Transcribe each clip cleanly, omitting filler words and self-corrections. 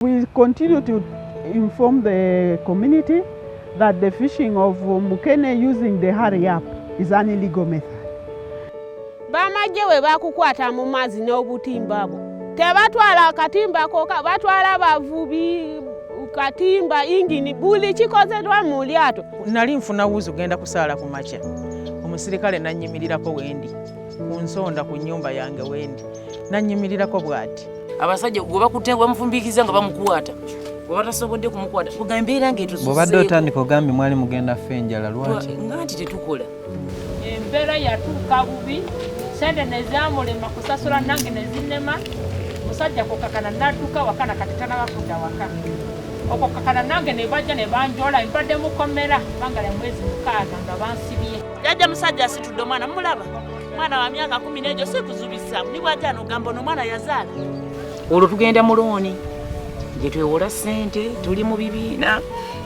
We continue to inform the community that the fishing of mukene using the hurry up is an illegal method. Bamajje we bakukwata mu mazzi n'obutimba bwo tebatwala akatimba koka batwala bavubi katimba ingini buli kikozeddwa mu lyato. Nali nfuna wuzu genda kusaala ku makya omusirikale nanyimirirako wendi ku nsonda ku nnyumba yange wendi nanyimirirako bw'ati. Abasajja gwe bakutte bamufumbikiza nga bamukwata bwe batasobodde kumukwata kugamba era ng'etususeeko bw'obadde otandika ogambi mwali mugenda ffe enjala lwaki nganti tetukola embeera yatuuka bubi sente nezamulema kusasula nange nezinema musajja kokakana nadduka wakana kati tanabafudda waka okwo kakana nange ne bajja ne banjola mbadde mukomera bangala mwezi 6 nga bansibye jajja musajja asitudde omwana mulaba mwana wa myaka 10 n'ejo sikuzubisa ni bwajja n'ogamba n'omwana yazaala olwo tugenda mu looni gye twewola ssente tuli mu bibiina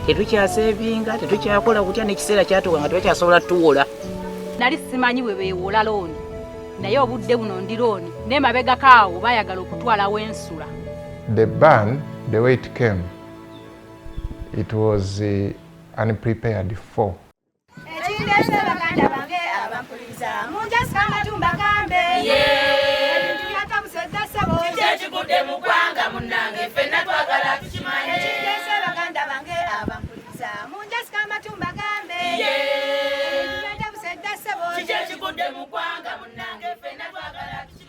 tetukyaseevinga tetukyakola kutya n'ekiseera kyatuuka nga tebakyasobola tuwola. Nali simanyi bwe beewola looni naye obudde buno ndi looni n'emabegako awo baayagala okutwalawo ensula. The ban, the way it came, it was unprepared for.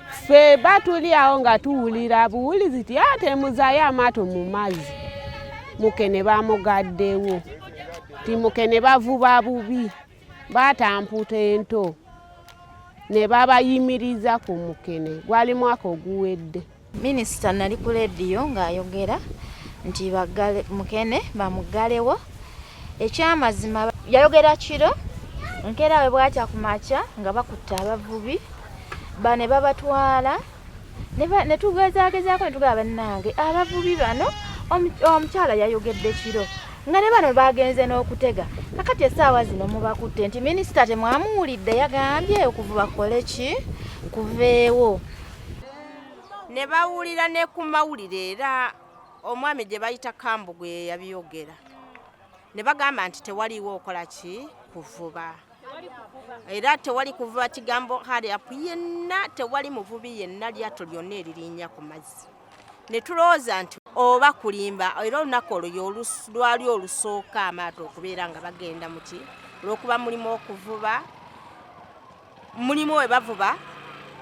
Ffe batuli awo nga tuwulira buwulizi ti ate muzaayo amaato mu mazzi mukene bamugaddewo ti mukene bavuba bubi batamputa ento ne babayimiriza ku mukene gwali mwaka oguwedde. Minisita nali ku lediyo ng'ayogera nti mukene bamugalewo ekyamazima yayogera kiro nkeera we bwatya ku makya nga bakutta abavubi bane babatwala ne tugezaako ne tugaba bannange abavubi bano omukyala yayogedde kiro nga ne bano bagenze n'okutega kakati essaawa zino mubakutte nti minisita temwamuwulidde yagambye okuvuba kukole ki kuveewo. Ne bawulira ne ku mawulire era omwami gye bayita Kambugwe yabiyogera ne bagamba nti tewaliwo okola ki kuvuba era tewali kuvuba kigambo hali apu yenna tewali muvubi yenna lyato lyonna eririnnya ku mazzi ne tulowooza nti oba kulimba era olunaku olwo lwali olusooka amaato okubeera nga bagenda muki olw'okuba mulimu okuvuba mulimu we bavuba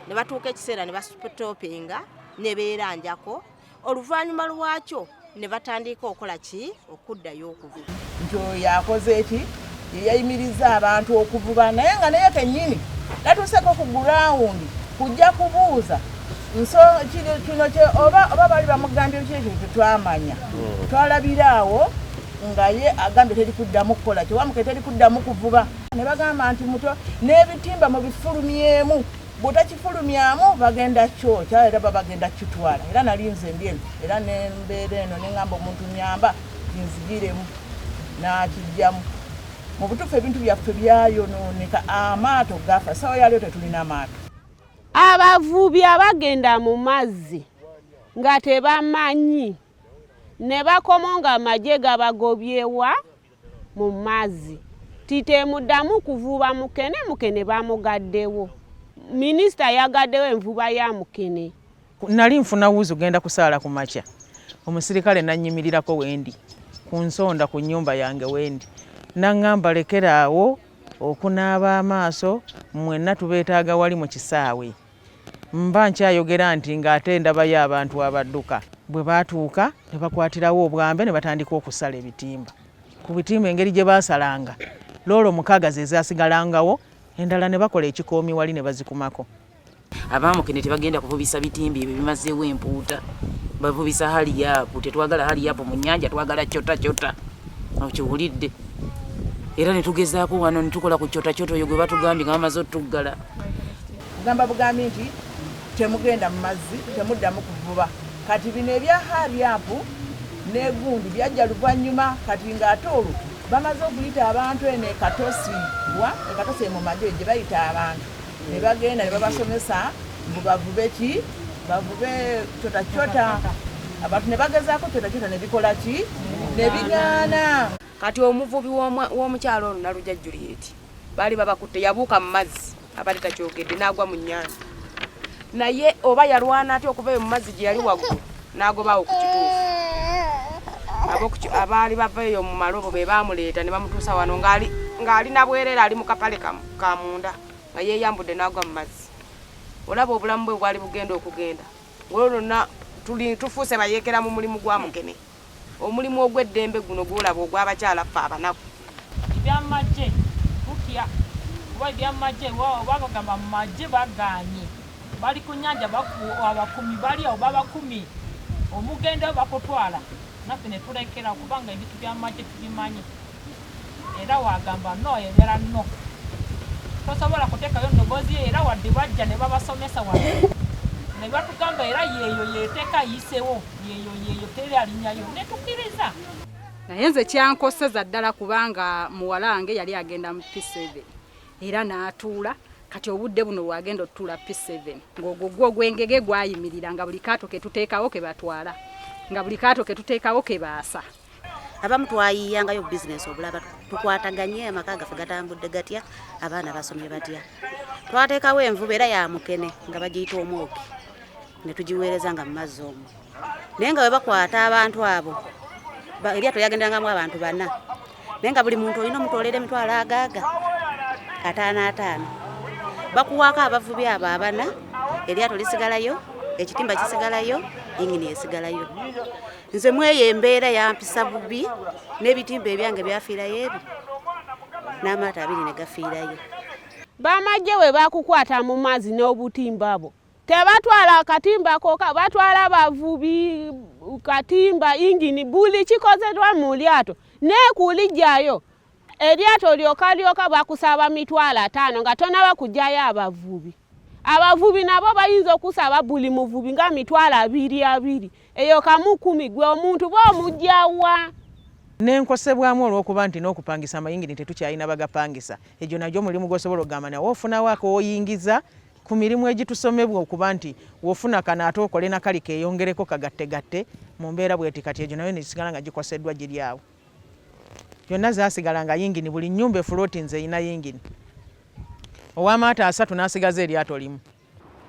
ne batuuka ekiseera ne basitopinga ne beeranjako oluvannyuma lwakyo ne batandika okola ki okuddayo okuvuba. Nti oyo yakoze eki yayimiriza abantu okuvuba naye nga naye kennyini natuuseko ku gurawundi kujja kubuuza kino oba bali bamugambye kyekyo tetwamanya twalabiraawo nga ye agambye teri kuddamu kukola kyewamuke teri kuddamu kuvuba ne bagamba nti muto n'ebitimba mu bifulumyemu bw'otakifulumyamu bagenda kyokya era bagenda kitwala era nali nze ndi era nembeera eno neŋŋamba omuntu nyamba nzigiremu n'akijjamu. Mu butuufu ebintu byaffe byayonooneka amaato gafa sawa yaliyo tetulina maato. Abavubi abagenda mu mazzi nga tebamanyi ne bakoma nga amagye gabagobyewa mu mazzi titemuddamu kuvuba mukene bamugaddewo. Minisita yagaddewo envuba ya mukene. Nali nfuna wuzu genda kusaala ku makya omusirikale nanyimirirako wendi ku nsonda ku nnyumba yange wendi naŋŋamba lekeraawo okunaaba amaaso mwenna tubeetaaga wali mu kisaawe mba nkyayogera nti ng'ate ndabayo abantu abadduka bwe baatuuka ne bakwatirawo obwambe ne batandika okusala ebitimba ku bitimba engeri gye baasalanga loolo 6 ze zaasigalangawo endala ne bakola ekikoomi wali ne bazikumako. Abamukene tebagenda kuvubisa bitimba ebyo bimazeewo empuuta bavubisa hali yapo tetwagala hali yapo mu nnyanja twagala kyota okiwulidde era ne tugezaako wano ne tukola ku kyota oyo gwe batugambye nga bamaze otuggala. Kugamba bugambi nti temugenda mu mazzi temuddamu kuvuba kati bino ebya hali yapo n'egundi byajja luvannyuma kati ng'ate olwo bamaze okuyita abantu eno ekatosi mu magye gye bayita abantu ne bagenda ne babasomesa mbu bavube ki bavube kyota abantu ne bagezaako kyona ne bikola ki ne bigaana. Kati omuvubi w'omukyalo ono Nalujja Juliet baali babakutte yabuuka mu mazzi abali takyogedde n'agwa mu nnyanja naye oba yalwana atya okuva mu mazzi gye yali waggulu n'agobaawo ku kituufu abaali bava eyo mu malobo be baamuleeta ne bamutuusa wano ng'ali na bwereere ali mu kapale ka munda nga yeeyambudde n'agwa mu mazzi. Olaba obulamu bwe bwali bugenda okugenda olwonna tufuuse bayeekera mu mulimu gwa Mukene, omulimu ogw'eddembe guno gwolaba ogw'abakyala ffe abanaku. Ebyamagye tutya kuba ebyamagye babagamba mu magye bagaanye bali ku nnyanja abakumi bali awo babakumi omugendo bakutwala naffe ne tulekera kubanga ebintu byamagye tubimanyi era wagamba no ebera no tosobola kuteekayo nnoboozi era wadde bajja ne babasomesa wadde ne batugamba era yeeyo yeeteeka yisewo yeeyo teri alinyayo ne tukkiriza. Naye nze kyankoseza ddala kubanga muwala wange yali agenda mu P7 era n'atuula kati obudde buno bwagenda otutuula P7 ng'ogwo gwo gwengege gwayimirira nga buli kaato ke tuteekawo ke batwala nga buli kaato ke tuteekawo ke baasa. Abamu twayiyangayo bizinesi obulaba tukwataganye amaka gaffe gatambudde gatya abaana basomye batya. Twateekawo envuba era ya Mukene nga bagiyita omwoki ne tugiweereza nga mu mazzi omwo naye nga bwe bakwata abantu abo eryato lyagenderangamu abantu 4 naye nga buli muntu olina omutwolera emitwalo 5 5 bakuwaako abavubi abo 4 eryato lisigalayo ekitimba kisigalayo ingini esigalayo. Nze mweyo embeera yampisa bubi n'ebitimba ebyange byafiirayo ebyo n'amaato 2 ne gafiirayo. Bamagye we bakukwata mu mazzi n'obutimba bwo tebatwala akatimba koka batwala bavubi katimba ingini buli kikozeddwa mu lyato nekulijjayo eryato lyoka bakusaba mitwalo 5 nga tonaba kujjayo abavubi nabo bayinza okusaba buli muvubi nga mitwalo 2 eyo kamu 10 gwe omuntu bw'omujjawa. Nenkosebwamu olw'okuba nti n'okupangisa amayingini tetukyalina bagapangisa egyo nagyo mulimu gwosobola okugamba nawe ofunawo oyingiza ku mirimu egitusomebwa okuba nti wofuna kana ate okole nakali keeyongereko kagattegatte mu mbeera bweti kati egyo nayo nesigala nga gikoseddwa giri awo. Yonna zaasigala nga yingini buli nnyumba efuloti nze eyina yingini ow'amaato 3 n'asigaza eryato limu.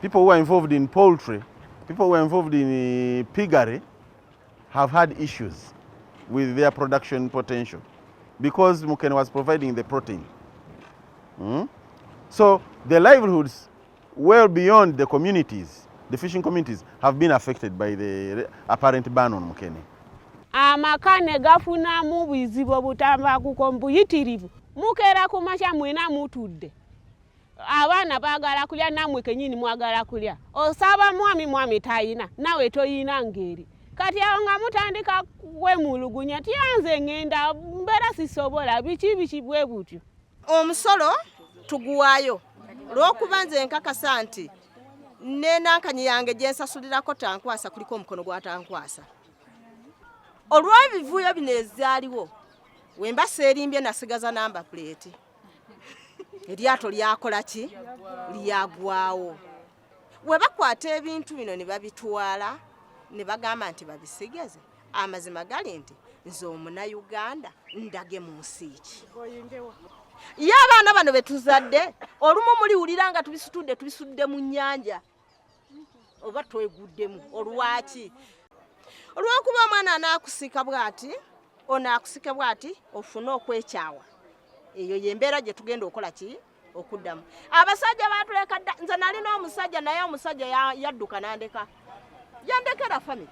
People who are involved in poultry, people who are involved in piggery have had issues with their production potential because Mukene was providing the protein. So the livelihoods well beyond the communities, the fishing communities, have been affected by the apparent ban on Mukene. Amaka ne gafunamu bizibu butambakuko mbuyitirivu mukeera ku makya mwena mutudde abaana baagala kulya namwe kenyini mwagala kulya osaba mwami tayina nawe toyina ngeri kati awo nga mutandika kwemulugunya tiyanze ngenda mbeera sisobola biki bwe butyo. Omusolo tuguwaayo lw'okuba nze nkakasa nti nenankanyi yange gye nsasulirako tankwasa kuliko omukono gwa tankwasa. Olw'ebivuyo bino ezaaliwo wemba seerimbye nasigaza namba plate eryato lyakola ki lyagwawo. We bakwata ebintu bino ne babitwala ne bagamba nti babisigeze amazima gali nti nze Omunayuganda ndage mu nsi ki. Ye abaana bano betuzadde olumu muliwulira nga tubisudde mu nnyanja oba tweguddemu olwaki. Olw'okuba omwana anaakusika bw'ati onaakusika bw'ati ofune okwekyawa eyo yembeera gye tugenda okola ki okuddamu. Abasajja baatuleka dda nze nalina omusajja naye omusajja yadduka nandeka yandekera family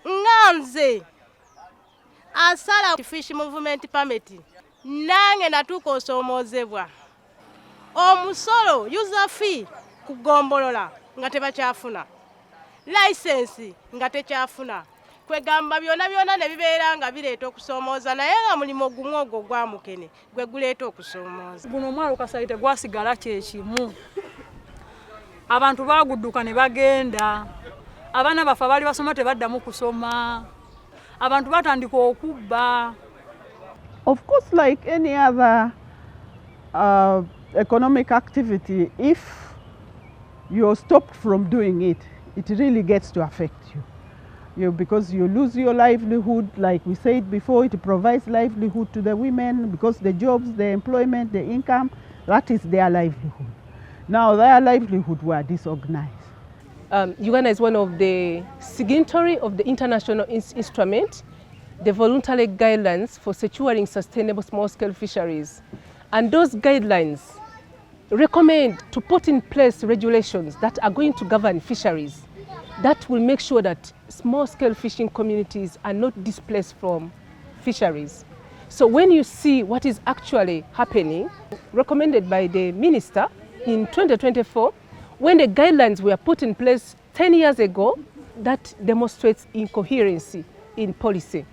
nga nze asala fish movement permit nange natuuka osomoozebwa omusolo user fee kugombolola nga tebakyafuna license nga tekyafuna kwegamba byonna ne bibeera nga bireeta okusomooza naye nga mulimo gumu ogwo gwa Mukene gwe guleeta okusomooza. Guno omwalo Kasayite gwasigala kyekimu abantu bagudduka ne bagenda abaana baffe baali basoma tebaddamu kusoma abantu batandika okubba. Of course, like any other economic activity, if you're stopped from doing it, it really gets to affect you. because you lose your livelihood. Like we said before, it provides livelihood to the women because the jobs, the employment, the income, that is their livelihood. Now their livelihood were disorganized. Uganda is one of the signatory of the international instrument, the voluntary guidelines for securing sustainable small-scale fisheries. And those guidelines recommend to put in place regulations that are going to govern fisheries that will make sure that small-scale fishing communities are not displaced from fisheries. So when you see what is actually happening, recommended by the minister in 2024, when the guidelines were put in place 10 years ago, that demonstrates incoherency in policy.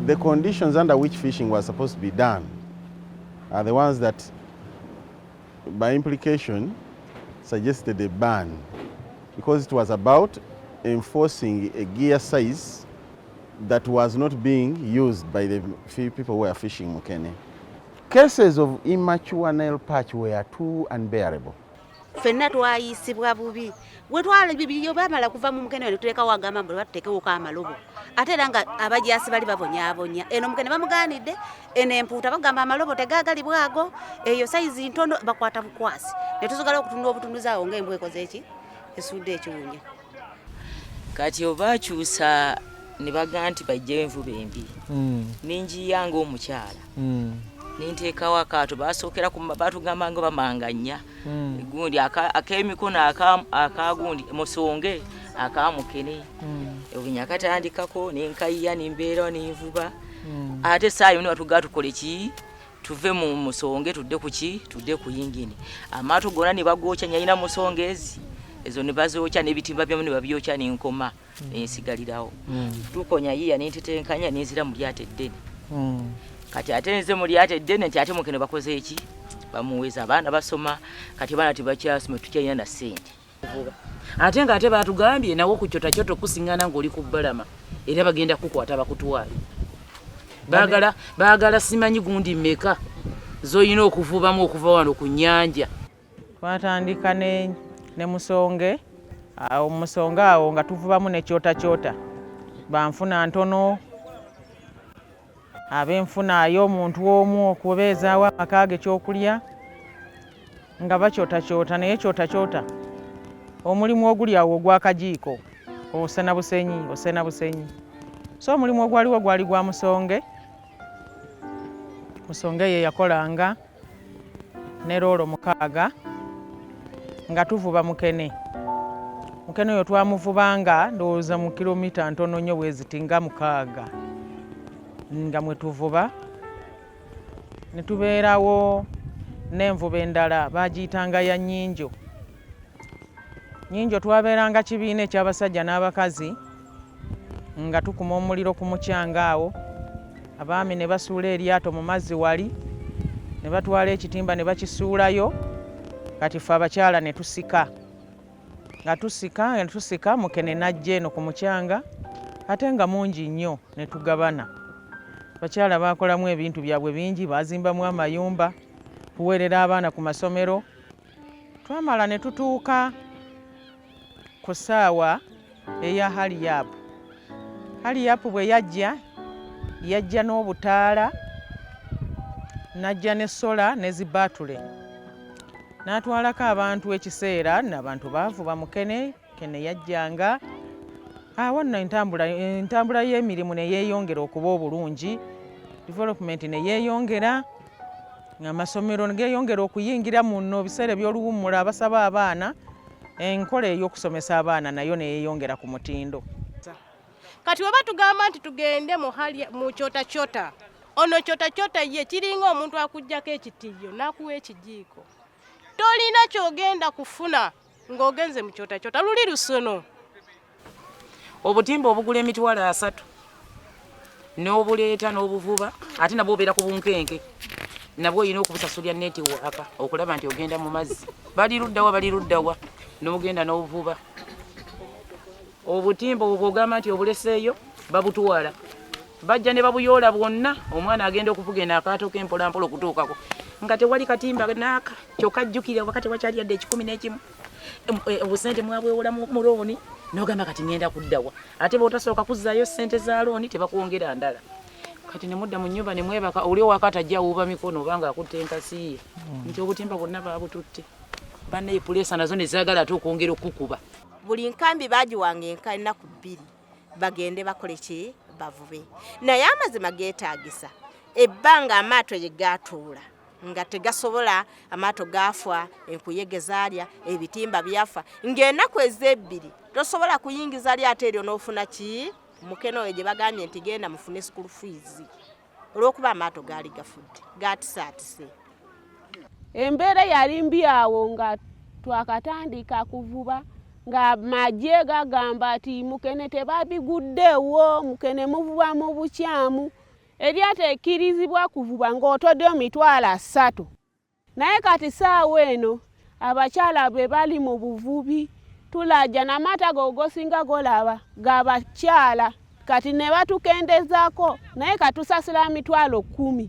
The conditions under which fishing was supposed to be done are the ones that, by implication, suggested a ban, because it was about enforcing a gear size that was not being used by the few people who were fishing mukene. Cases of immature nail patch were too unbearable. Fenna twayisibwa bubi bwe twala bibiyo bamala kuva mu mukene ne tuleka wagamba mbu batekewo ka amalobo ate era nga abajasi bali babonyaabonya eno mukene bamuganidde eno empuuta bagamba amalobo tegaagali bwago eyo saizi ntono bakwata bukwasi ne tuzogala okutunda obutunduza nga embwe ekoze eki esudde ekiwunya kati obakyusa ne baga nti bajja envuba embi ningi yange omukyala ninteekawo akaato basookera ku batugamba nga bamanganya gundi ak'emikono akagundi musonge akamukene obunya katandikako nenkayiya nimbeerawo nenvuba ate saayo ne batugaa tukole ki tuve mu musonge tudde ku ki tudde ku yingini amaato gonna ne bagooca nyalina musonge ezo ne bazookya n'ebitimba byamu ne babyokya n'enkoma nensigalirawo tukonya yiya nentetenkanya nenzira mu lyate eddene kati ate nze mu lyate eddene nti ate mukene bakoze eki bamuweza abaana basoma kati baana tebakyasoma tukyalina na ssente ate nga ate batugambye nawo ku kyotakyoto kusiŋŋana ng'oli ku bbalama era bagenda kukwata bakutwale baagala simanyi gundi mmeka z'olina okuvubamu okuva wano ku nnyanja. Twatandika ne musonge awo musonge awo nga tuvubamu ne kyotakyota banfuna ntono abenfunayo omuntu omu okubeezaawo amaka ge ekyokulya nga bakyotakyota naye kyotakyota omulimu oguli awo ogw'akajiiko osena busenyi so omulimu ogwaliwo gwali gwa musonge ye yakolanga ne roolo 6 nga tuvuba mukene oyo twamuvubanga ndowooza mu kilomita ntono nnyo bweziti nga 6 nga mwe tuvuba ne tubeerawo n'envuba endala bagiyitanga ya nnyinjo twabeeranga kibiina eky'abasajja n'abakazi nga tukuma omuliro ku mukyanga awo abaami ne basuula eryato mu mazzi wali ne batwala ekitimba ne bakisuulayo kati ffe abakyala ne tusika nga tusika mukene najja eno ku mukyanga ate nga mungi nnyo ne tugabana bakyala bakolamu ebintu byabwe bingi bazimbamu amayumba kuweerera abaana ku masomero twamala ne tutuuka ku ssaawa eya haliyapu bwe yajja n'obutaala najja ne sola ne zibatule n'atwalako abantu ekiseera n'abantu baavuba mukene kene yajjanga awo nno entambula y'emirimu ne yeeyongera okuba obulungi development ne yeeyongera amasomero geeyongera okuyingira muno biseera by'oluwummula abasaba abaana enkola ey'okusomesa abaana nayo ne yeeyongera ku mutindo. Kati oba tugamba nti tugende mu kyotakyota ono kyotakyota ye kiringa omuntu akujjako ekitiyo n'akuwa ekijiiko tolina kyogenda kufuna ng'ogenze mu kyotakyota luli lusono. Obutimba obugula emitwalo 3 n'obuleeta n'obuvuba ate nabwo obeera ku bunkenke nabwo olina okubusasulya neeti waka okulaba nti ogenda mu mazzi bali luddawa n'ogenda n'obuvuba. Obutimba obwo ogamba nti obuleseeyo babutwala bajja ne babuyoola bwonna omwana agenda okuvuga eno akaato k'empolampola okutuukako nga tewali katimba naaka kyokka jjukira wakati wakyali yadde 11 obusente mwabwewola mu looni n'ogamba kati ngenda kuddawa ate bw'otasooka kuzzaayo ssente za looni tebakwongera ndala kati ne mudda mu nnyumba ne mwebaka oli owakati ajja wuuba mikono obanga akutte enkasi ye nti obutimba bwonna baabututte banne puleesa nazo ne zaagala ate okwongera okukuba buli nkambi bagiwanga ennaku 2 bagende bakole ki bavube naye amazima geetaagisa ebbanga amaato gye gaatuula nga tegasobola amaato gaafwa enkuyege zaalya ebitimba byafa ng'ennaku ez'ebbiri tosobola kuyingiza lyate eryo n'ofuna ki mukene oyo gye bagambye nti genda mufune school fees olw'okuba amaato gaali gafudde gaatisaatise. Embeera yali mbi awo nga twakatandika kuvuba nga majje gagamba ati mukene tebabiguddewo mukene muvuba mu bukyamu eryato ekkirizibwa kuvuba ng'otoddeyo 3 naye kati saawa eno abakyala be bali mu buvubi tulajja n'amata gogosinga golaba g'abakyala kati ne batukendezaako naye katusasula 10,000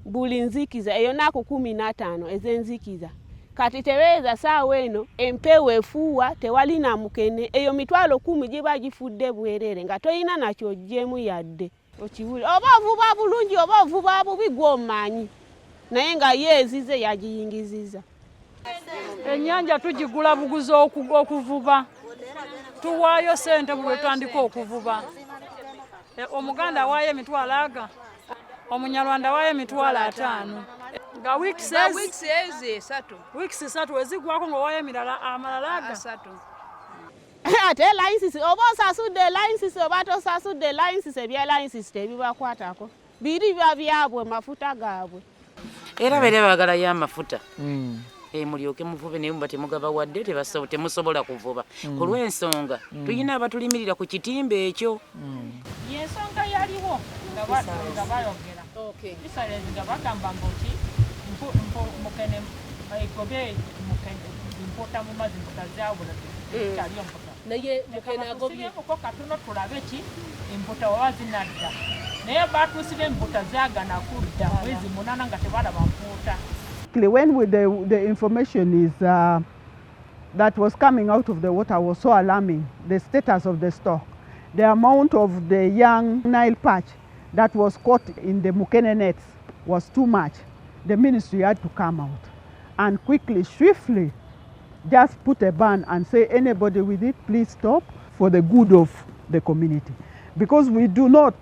buli nzikiza eyo naku 15 ez'enzikiza kati tebeeza saawa eno empewo efuuwa tewali na mukene eyo 10,000 giba gifudde bwerere nga toyina nakyo oggyemu yadde okiwuli oba ovuba bulungi oba ovuba bubi gw'omanyi naye nga yeezize yagiyingiziza. Ennyanja tugigula buguzi okuvuba tuwaayo ssente bwe tutandika okuvuba omuganda awaayo 40 omunyarwanda awaayo 50 nga weeks 3 ezigwako ng'owaayo amalala 3 ate license oba osasudde license oba tosasudde license ebya license tebibakwatako biri biba byabwe mafuta gaabwe era bere bagala ya mafuta mulyoke muvube naye muba temugaba wadde temusobola kuvuba ku lw'ensonga tulina abatulimirira ku kitimba ekyo yensonga yaliwo nga bayogera isaleezi nga bagamba nti mukene egobe mukene mpota mu mazzi mpota zaabula kyali empota naye mukene agobyemuko katono tulabe ki empota waba zinadda naye batuusira empota zaagana kudda mwezi 8 nga tebalaba mpota. When the information is that was coming out of the water was so alarming, the status of the stock, the amount of the young Nile perch that was caught in the Mukene nets was too much. The ministry had to come out and quickly, swiftly, just put a ban and say anybody with it, please stop for the good of the community. Because we do not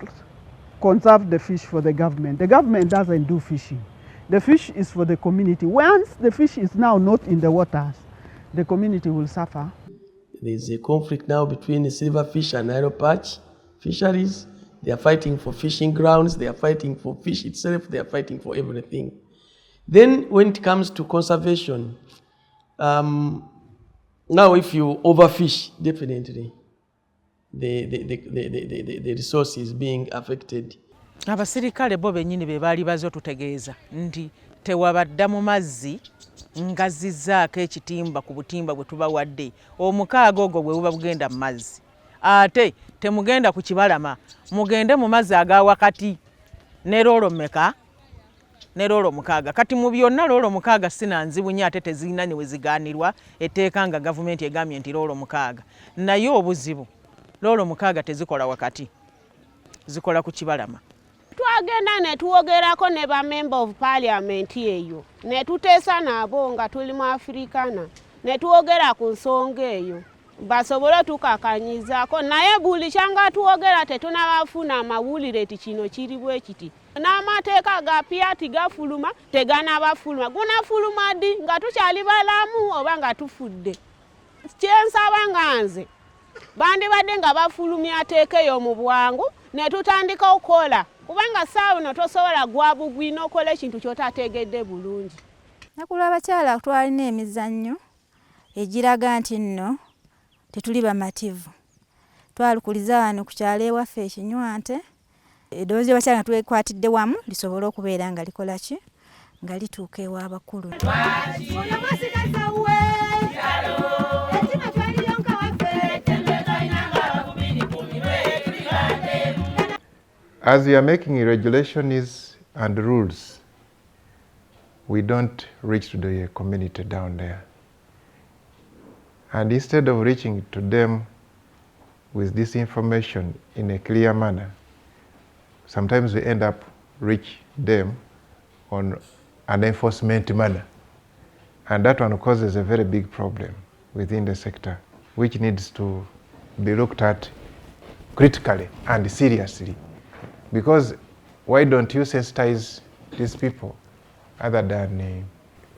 conserve the fish for the government. The government doesn't do fishing. The fish is for the community. Once the fish is now not in the waters, the community will suffer. There's a conflict now between the silverfish and Nile perch fisheries. They are fighting for fishing grounds, they are fighting for fish itself, they are fighting for everything. Then when it comes to conservation, now if you overfish, definitely the resource is being affected. Abasirikale bo bennyini be baali bazo tutegeeza nti tewabadda mu mazzi ngazizzaako ekitimba ku butimba bwe tubawadde omukaaga ogwo bwe buba bugenda mu mazzi ate temugenda ku kibalama mugende mu mazzi aga wakati ne loolo mmeka ne loolo 6 kati mu byonna loolo 6 sina nzibu nnyo ate tezirina ne we zigaanirwa etteeka nga gavumenti egambye nti loolo 6 naye obuzibu loolo 6 tezikola wakati zikola ku kibalama. Twagenda ne tuwogerako ne ba member of parliament eyo ne tuteesa nabo nga tuli mu Afrikana ne tuwogera ku nsonga eyo basobole tukakanyizaako naye buli kyanga tuwogera tetunabafuna amawulire ti kino kiri bwe kiti n'amateeka gapya tigafuluma teganabafuluma gunafuluma ddi nga tukyali balamu oba nga tufudde kyensaba nga nze bandibadde nga bafulumya ateeka eyo mu bwangu ne tutandika okukola kubanga saawa no tosobola gwabugwina okola ekintu kyotategedde bulungi. Nakulwa abakyala twalina emizannyo egiraga nti nno tetuli bamativu. Twalukuliza wano ku kyalo ewaffe Ekinywante eddoboozi abakyala nga twekwatidde wamu lisobole okubeera nga likola ki nga lituuka ew'abakulu. As we are making regulations and rules, we don't reach to the community down there. And instead of reaching to them with this information in a clear manner, sometimes we end up reach them on an enforcement manner. And that one causes a very big problem within the sector, which needs to be looked at critically and seriously. Because why don't you sensitize these people other than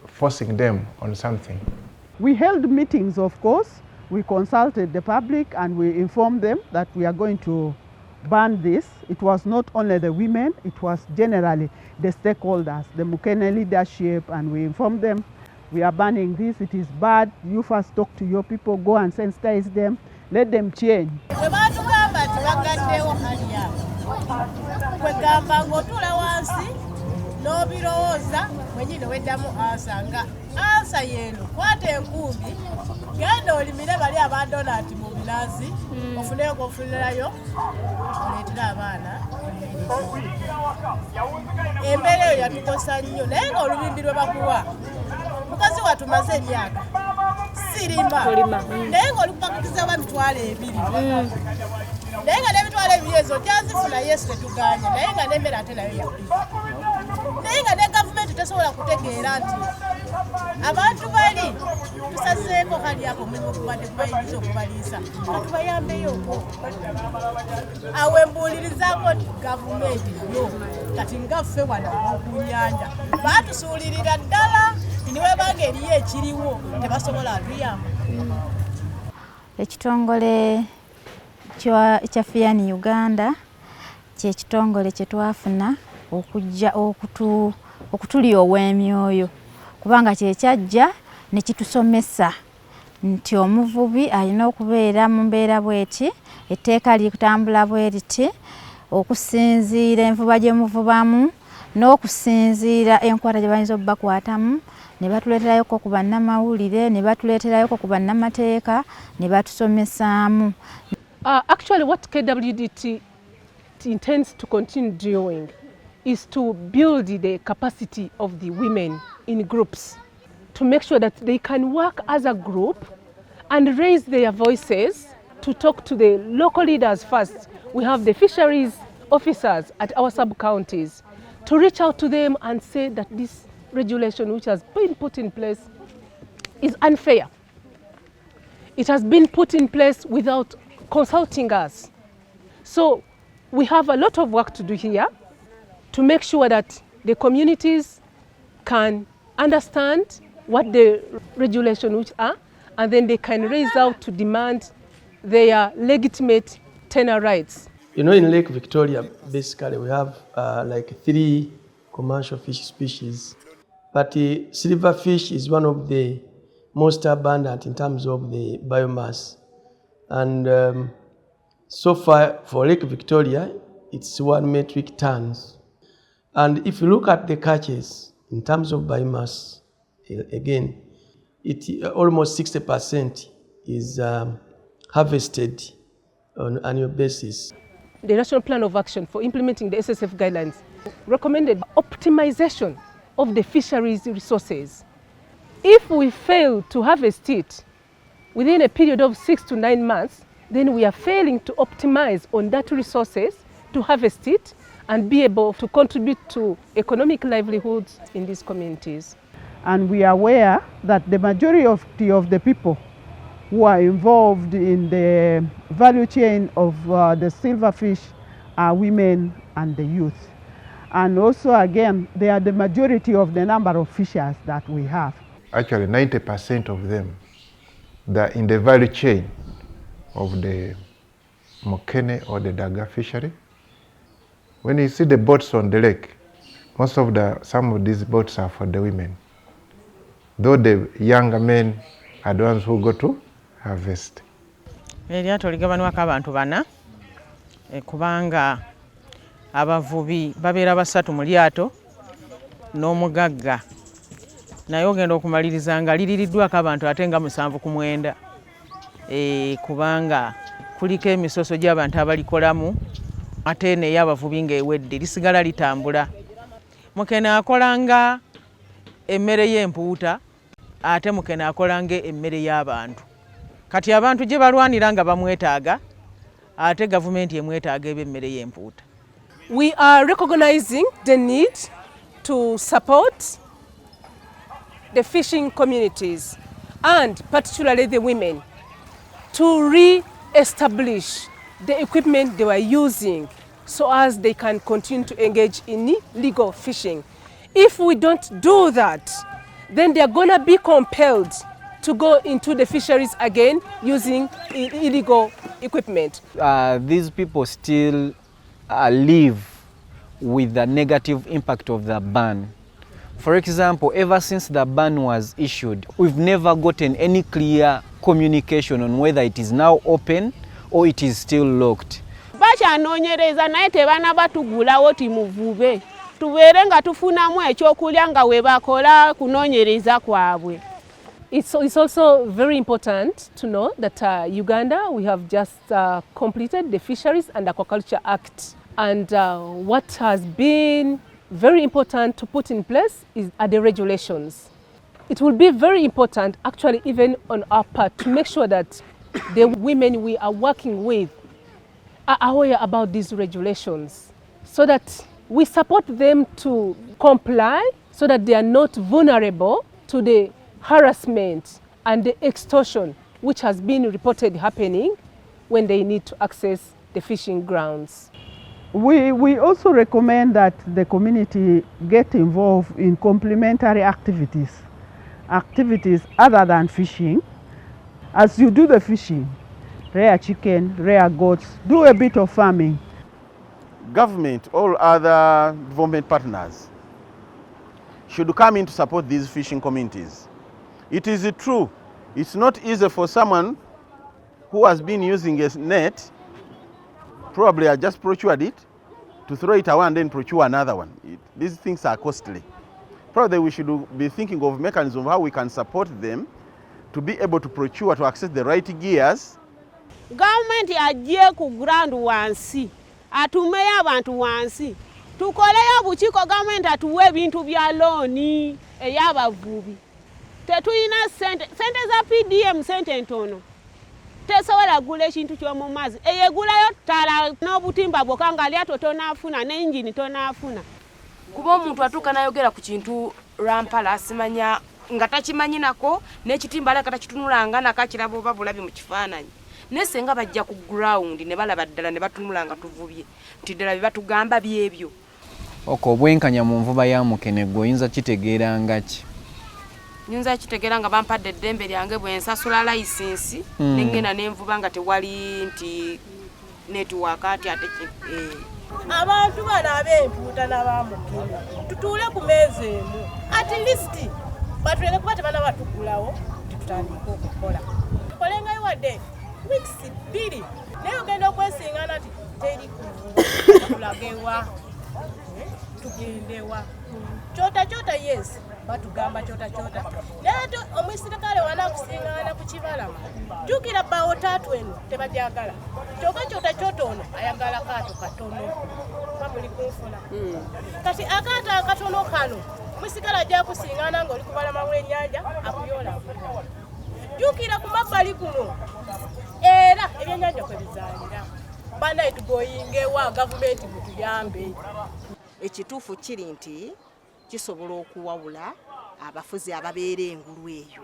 forcing them on something? We held meetings, of course. We consulted the public and we informed them that we are going to ban this. It was not only the women, it was generally the stakeholders, the Mukene leadership, and we informed them we are banning this, it is bad. You first talk to your people, go and sensitize them, let them change. N'obirowooza mwenyine weddamu asanga ansa yeno kwata enkumbi genda olimire bali abadonati mu binazi ofuneko ofunirayo oleetera abaana embeera eyo yatukosa nnyo naye nga olubimbi lwe bakuwa mukazi watumaze emyaka sirima naye nga olupakutiza oba mitwalo ebiri naye nga n'emitwalo ebiri ezo gyazifuna yesu tetuganye naye nga n'emmere ate nayo yabbi naye nga ne gavumenti tesobola kutegeera nti abantu bali tusazeeko kali ako mulimu okubadde kubayingiza okubaliisa katubayambeyooko awo embuulirizaako gavumenti yo kati nga ffe wano okunyanja baatusuulirira ddala niwe banga eriyo ekiriwo tebasobola atuyamba. Ekitongole kya FIAN Uganda kyekitongole kye twafuna okujja okutulya ow'emyoyo kubanga kyekyajja ne kitusomesa nti omuvubi alina okubeera mu mbeera bweti etteeka likutambula bwe riti okusinziira envuba gye muvubamu n'okusinziira enkwata gye bayinza obbakwatamu ne batuleeterayoko ku bannamawulire ne batuleeterayoko ku bannamateeka ne batusomesaamu. Actually what KWDT intends to continue doing is to build the capacity of the women in groups to make sure that they can work as a group and raise their voices to talk to the local leaders first. We have the fisheries officers at our sub-counties to reach out to them and say that this regulation which has been put in place is unfair. It has been put in place without consulting us. So we have a lot of work to do here to make sure that the communities can understand what the regulations are, and then they can raise out to demand their legitimate tenure rights. You know, in Lake Victoria, basically we have like 3 commercial fish species, but silverfish is one of the most abundant in terms of the biomass. And so far for Lake Victoria, it's 1 metric tons. And if you look at the catches in terms of biomass, again, almost 60% is harvested on an annual basis. The National Plan of Action for implementing the SSF guidelines recommended optimization of the fisheries resources. If we fail to harvest it within a period of 6 to 9 months, then we are failing to optimize on that resources to harvest it and be able to contribute to economic livelihoods in these communities. And we are aware that the majority of the people who are involved in the value chain of the silverfish are women and the youth. And also again, they are the majority of the number of fishers that we have. Actually 90% of them, they're in the value chain of the Mukene or the Daga fishery. When you see the boats on the lake, some of these boats are for the women. Though the younger men are the ones who go to harvest. Eryato ligabanwako abantu 4 kubanga abavubi babeera 3 mu lyato n'omugagga naye ogenda okumaliriza nga liririddwako abantu ate nga 7 ku 9 kubanga kuliko emisoso gy'abantu abalikolamu ate neyo abavubi ng'ewedde lisigala litambula. Mukene akolanga emmere y'empuuta ate Mukene akolanga emmere y'abantu. kati abantu gye balwanira nga bamwetaaga ate gavumenti emwetaaga ebyemmere y'empuuta. We are recognizing the need to support the fishing communities and particularly the women to re-establish the equipment they were using so as they can continue to engage in legal fishing. If we don't do that, then they're gonna be compelled to go into the fisheries again using illegal equipment. These people still live with the negative impact of the ban. For example, ever since the ban was issued, we've never gotten any clear communication on whether it is now open or it is still locked. Bakyanoonyereza naye tebaana batugulawo timuvube tubeere nga tufunamu ekyokulya nga we bakola kunoonyereza kwabwe. It's also very important to know that Uganda, we have just completed the Fisheries and Aquaculture Act. And what has been very important to put in place are the regulations. It will be very important, actually, even on our part, to make sure that the women we are working with are aware about these regulations so that we support them to comply so that they are not vulnerable to the harassment and the extortion which has been reported happening when they need to access the fishing grounds. We also recommend that the community get involved in complementary activities other than fishing. As you do the fishing, rear chicken, rear goats, do a bit of farming. Government, all other development partners should come in to support these fishing communities. It is true, it's not easy for someone who has been using a net, probably I just procured it, to throw it away and then procure another one. These things are costly. Probably we should be thinking of mechanisms of how we can support them to be able to procure, to access the right gears. Government ajje ku ground wansi, atumeyo abantu wansi. Tukoleyo bukiiko government atuwe ebintu bya loani ey'abavubi. Tetuyina sente za PDM sente ntono. Tesobola gula ekintu ky'omu mazzi. Eyegulayo ttala n'obutimba bwokka nga lyato tonaafuna n'enjini tonaafuna. Kuba omuntu atuuka n'ayogera ku kintu lwampala asimanya nga takimanyi nako n'ekitimba aleka takitunulanga nako akiraba oba bulabi mu kifaananyi. Naye senga bajja ku ground ne balaba ddala ne batunula nga tuvubye nti ddala bye batugamba byebyo. Obwenkanya mu nvuba ya Mukene gwe oyinza kitegeera nga ki? Nyinza kitegeera nga bampadde eddembe lyange bwe nsasula layisinsi n'engenda n'envuba nga tewali nti network ati ate abantu bano ab'empuuta n'abamukene tutuule ku meeza emu at least batuleke kuba tebana batugulawo tutandika okukola tukolengayo wadde weeks 2 naye ogenda okwesiŋŋana nti teri kuvuba tulagewa tugendewa kyota yes batugamba kyota naye omwisirikale wanaakusiŋŋana ku kibalama jjukira bbaawo taatu eno tebajagala kyokka ono ayagala kaato katono bamuli kunfuna kati akaato akatono kano omwisirikale ajja kusiŋŋana ng'oli ku balama bw'ennyanja akuyola jjukira ku mabbali kuno era ebyennyanja kwe bizaalira banaye tugoyingewa gavumenti mutuyambe. Ekituufu kiri nti kisobola okuwawula abafuzi ababeera engulu eyo.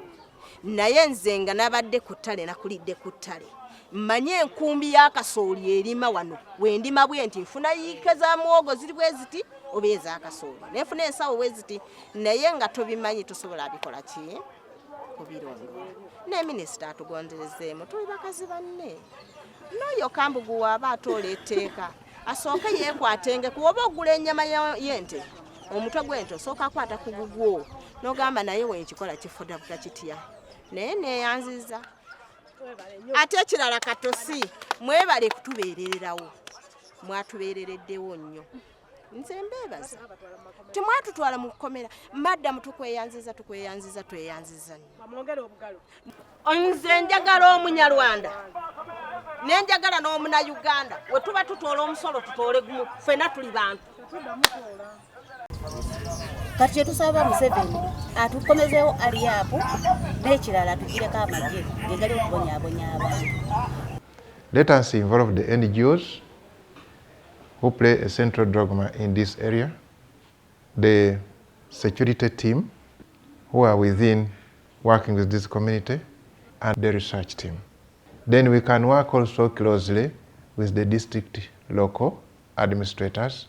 Naye nze nga nabadde ku ttale nakulidde ku ttale mmanye enkumbi y'akasooli erima wano wendima bwe nti nfuna yiike za muwogo ziri bwe ziti oba ez'akasooli nenfuna ensawo bwe ziti naye nga tobimanyi tosobola abikola ki kubirongola. Ne minisita atugonderezeemu tuli bakazi banne n'oyo Kambugu waaba atoola etteeka asooke yeekwatenge kuba ogula ennyama y'ente omutwe gw'ente osooka akwata ku gugwo n'ogamba naye wenkikola kifuda butakitya naye neeyanziza. Ate ekirala katosi mwebale kutubeerererawo mwatubeerereddewo nnyo nze mbeebaza timwatutwala mu kukomera maddamu tukweyanziza nze njagala Omunyarwanda nenjagala n'Omunayuganda we tuba tutoola omusolo tutoole gumu ffenna tuli bantu. Kati kyetusaba Museveni atukomezeewo ali apo n'ekirala tugireko amagye gegali okubonyaabonya abantu. Let us involve the NGOs who play a central dogma in this area, the security team who are within working with this community, and the research team. Then we can work also closely with the district local administrators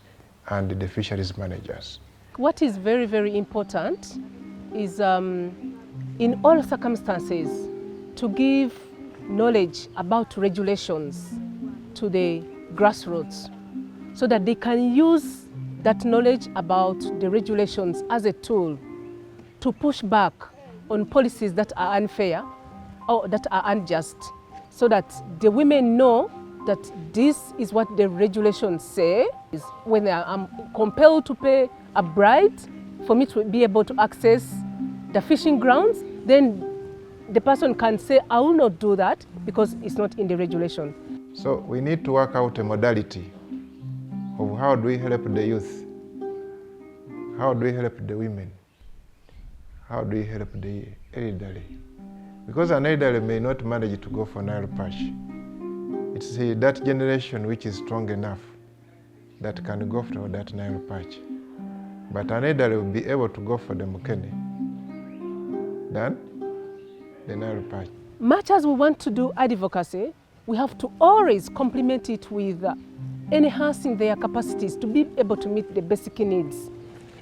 and the fisheries managers. What is very, very important is in all circumstances to give knowledge about regulations to the grassroots so that they can use that knowledge about the regulations as a tool to push back on policies that are unfair or that are unjust, so that the women know that this is what the regulations say. When I'm compelled to pay a bride for me to be able to access the fishing grounds, then the person can say, I will not do that because it's not in the regulation. So we need to work out a modality of how do we help the youth, how do we help the women, how do we help the elderly. Because an elderly may not manage to go for Nile perch. It's that generation which is strong enough that can go for that Nile perch. But an elderly will be able to go for the mukene than the Nile perch. Much as we want to do advocacy, we have to always complement it with enhancing their capacities to be able to meet the basic needs.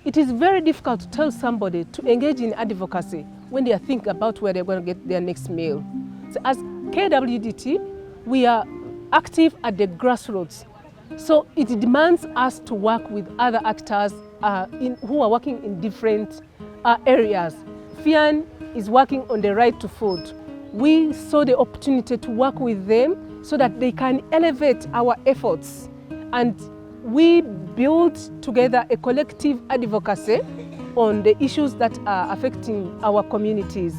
It is very difficult to tell somebody to engage in advocacy when they think about where they're going to get their next meal. So as KWDT, we are active at the grassroots. So it demands us to work with other actors who are working in different areas. FIAN is working on the right to food. We saw the opportunity to work with them so that they can elevate our efforts, and we build together a collective advocacy on the issues that are affecting our communities.